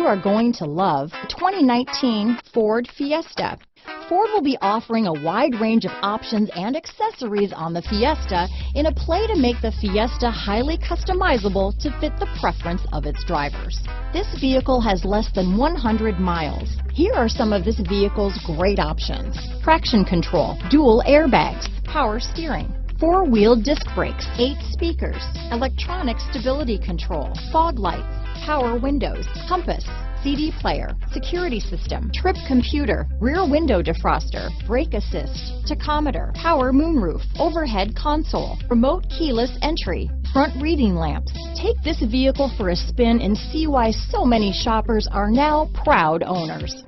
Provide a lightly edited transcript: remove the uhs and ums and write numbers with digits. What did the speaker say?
are going to love the 2019 Ford Fiesta. Ford will be offering a wide range of options and accessories on the Fiesta in a play to make the Fiesta highly customizable to fit the preference of its drivers. This vehicle has less than 100 miles. Here are some of this vehicle's great options: traction control, dual airbags, power steering, four-wheel disc brakes, 8 speakers, electronic stability control, fog lights, power windows, compass, CD player, security system, trip computer, rear window defroster, brake assist, tachometer, power moonroof, overhead console, remote keyless entry, front reading lamps. Take this vehicle for a spin and see why so many shoppers are now proud owners.